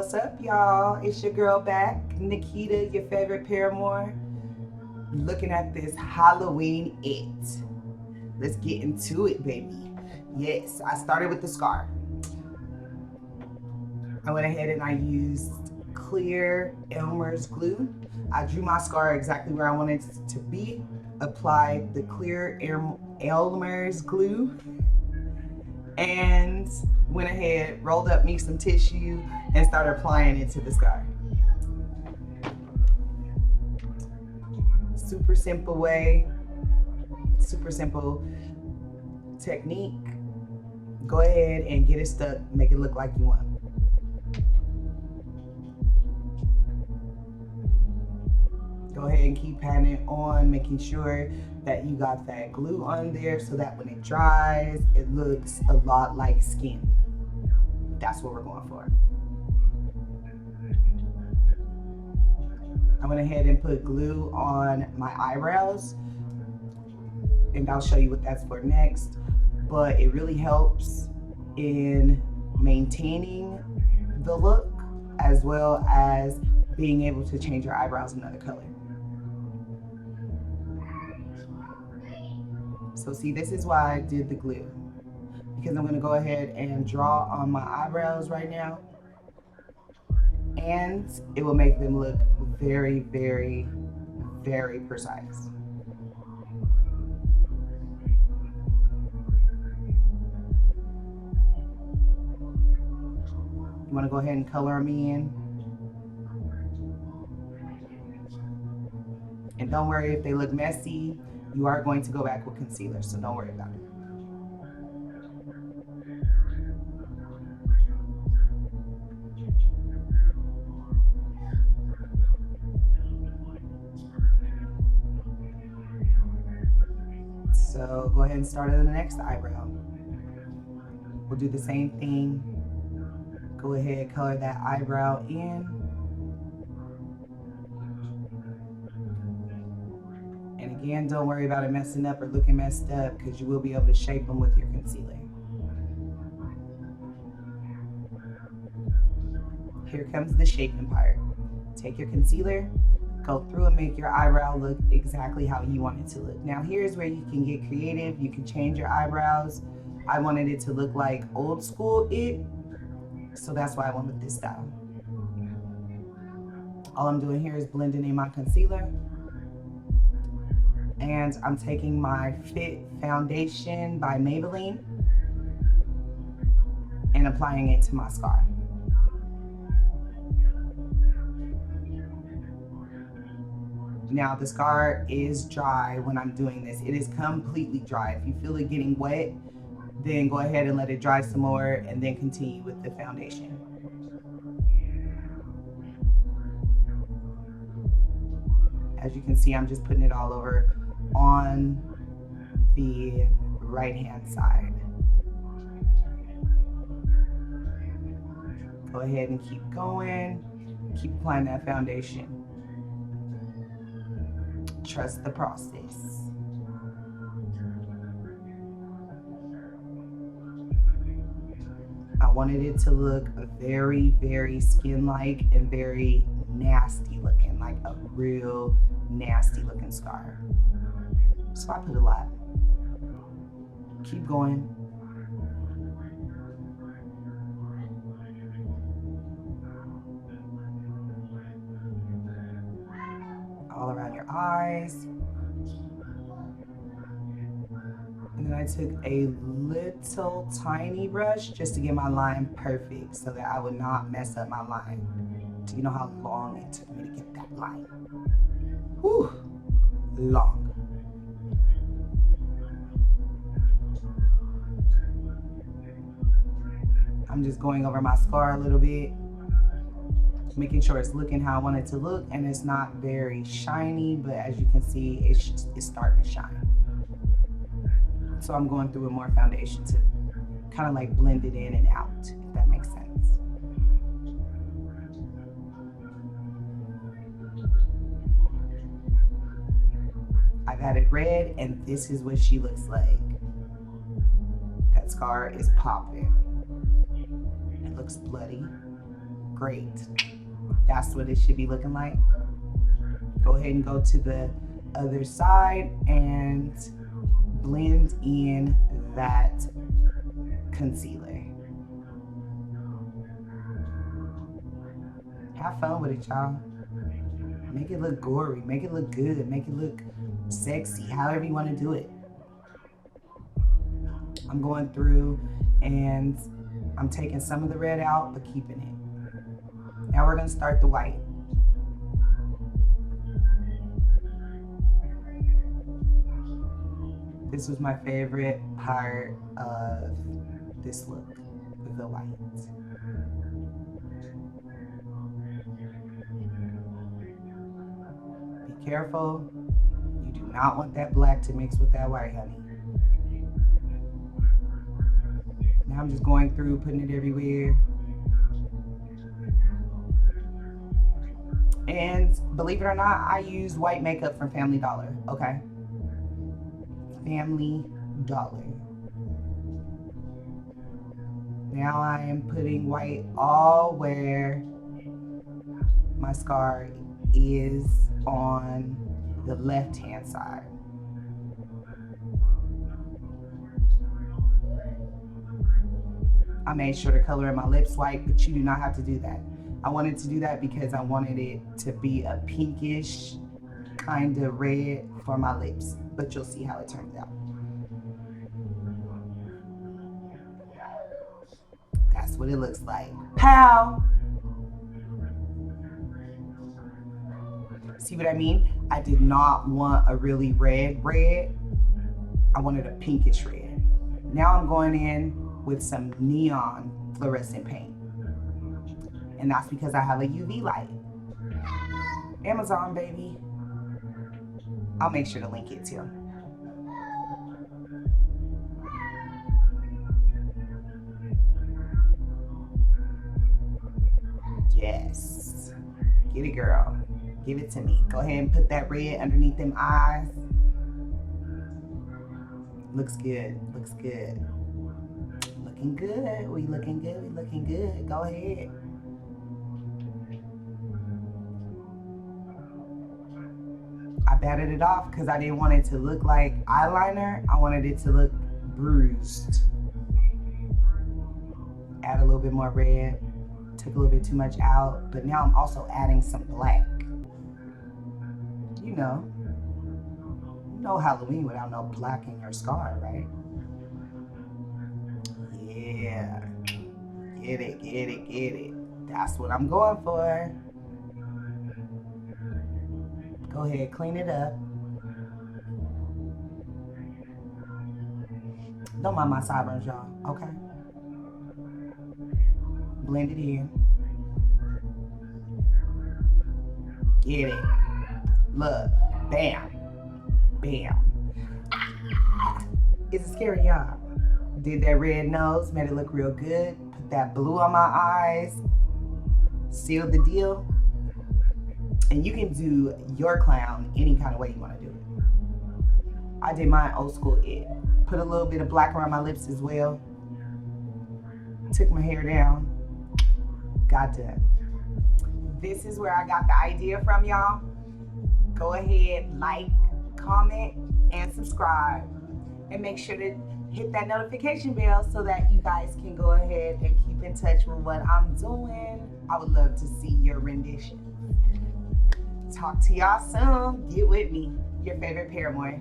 What's up, y'all? It's your girl back, Nikita, your favorite paramour, looking at this Halloween it. Let's get into it, baby. Yes, I started with the scar. I went ahead and I used clear ELMERS glue. I drew my scar exactly where I wanted it to be, applied the clear ELMERS glue, and went ahead, rolled up me some tissue, and started applying it to the scar. Super simple way, super simple technique. Go ahead and get it stuck, make it look like you want. Go ahead and keep patting it on, making sure that you got that glue on there so that when it dries, it looks a lot like skin. That's what we're going for. I went ahead and put glue on my eyebrows, and I'll show you what that's for next. But it really helps in maintaining the look as well as being able to change your eyebrows another color. So see, this is why I did the glue, because I'm gonna go ahead and draw on my eyebrows right now, and it will make them look very, very, very precise. You wanna go ahead and color them in. And don't worry if they look messy. You are going to go back with concealer, so don't worry about it. So go ahead and start on the next eyebrow. We'll do the same thing. Go ahead, color that eyebrow in. And again, don't worry about it messing up or looking messed up, because you will be able to shape them with your concealer. Here comes the shaping part. Take your concealer, go through and make your eyebrow look exactly how you want it to look. Now here's where you can get creative. You can change your eyebrows. I wanted it to look like old school it, so that's why I went with this style. All I'm doing here is blending in my concealer. And I'm taking my Fit foundation by Maybelline and applying it to my scar. Now the scar is dry when I'm doing this. It is completely dry. If you feel it getting wet, then go ahead and let it dry some more and then continue with the foundation. As you can see, I'm just putting it all over on the right hand side. Go ahead and keep going. Keep applying that foundation. Trust the process. I wanted it to look very, very skin-like and very nasty looking, like a real nasty looking scar. So I put a lot. Keep going. All around your eyes. And then I took a little tiny brush just to get my line perfect so that I would not mess up my line. Do you know how long it took me to get that line? Whew, long. I'm just going over my scar a little bit, making sure it's looking how I want it to look, and it's not very shiny, but as you can see, it's starting to shine. So I'm going through with more foundation to kind of like blend it in and out, if that makes sense. I've added red, and this is what she looks like. That scar is popping. It looks bloody, Great. That's what it should be looking like. Go ahead and go to the other side and blend in that concealer. Have fun with it, y'all. Make it look gory, make it look good, make it look sexy, however you want to do it. I'm going through and I'm taking some of the red out, but keeping it. Now we're gonna start the white. This was my favorite part of this look, the white. Be careful. You do not want that black to mix with that white, honey. Now I'm just going through, putting it everywhere. And believe it or not, I use white makeup from Family Dollar, okay? Family Dollar. Now I am putting white all where my scar is on the left-hand side. I made sure to color in my lips white, but you do not have to do that. I wanted to do that because I wanted it to be a pinkish kind of red for my lips, but you'll see how it turns out. That's what it looks like. Pow! See what I mean? I did not want a really red. I wanted a pinkish red. Now I'm going in with some neon fluorescent paint. And that's because I have a UV light. Amazon, baby. I'll make sure to link it too. Yes. Get it, girl. Give it to me. Go ahead and put that red underneath them eyes. Looks good. Looks good. Looking good. We looking good. We looking good. Go ahead. I batted it off because I didn't want it to look like eyeliner. I wanted it to look bruised. Add a little bit more red. Took a little bit too much out, but now I'm also adding some black. You know Halloween without no black in your scar, right? Yeah. Get it, get it, get it. That's what I'm going for. Go ahead, clean it up. Don't mind my sideburns, y'all, okay? Blend it in. Get it. Look, bam, bam. Ah. Is it scary, y'all? Did that red nose, made it look real good. Put that blue on my eyes. Sealed the deal. And you can do your clown any kind of way you want to do it. I did mine old school it. Put a little bit of black around my lips as well. Took my hair down. Got done. This is where I got the idea from, y'all. Go ahead, like, comment, and subscribe. And make sure to hit that notification bell so that you guys can go ahead and keep in touch with what I'm doing. I would love to see your rendition. Talk to y'all soon. Get with me. Your favorite paramour.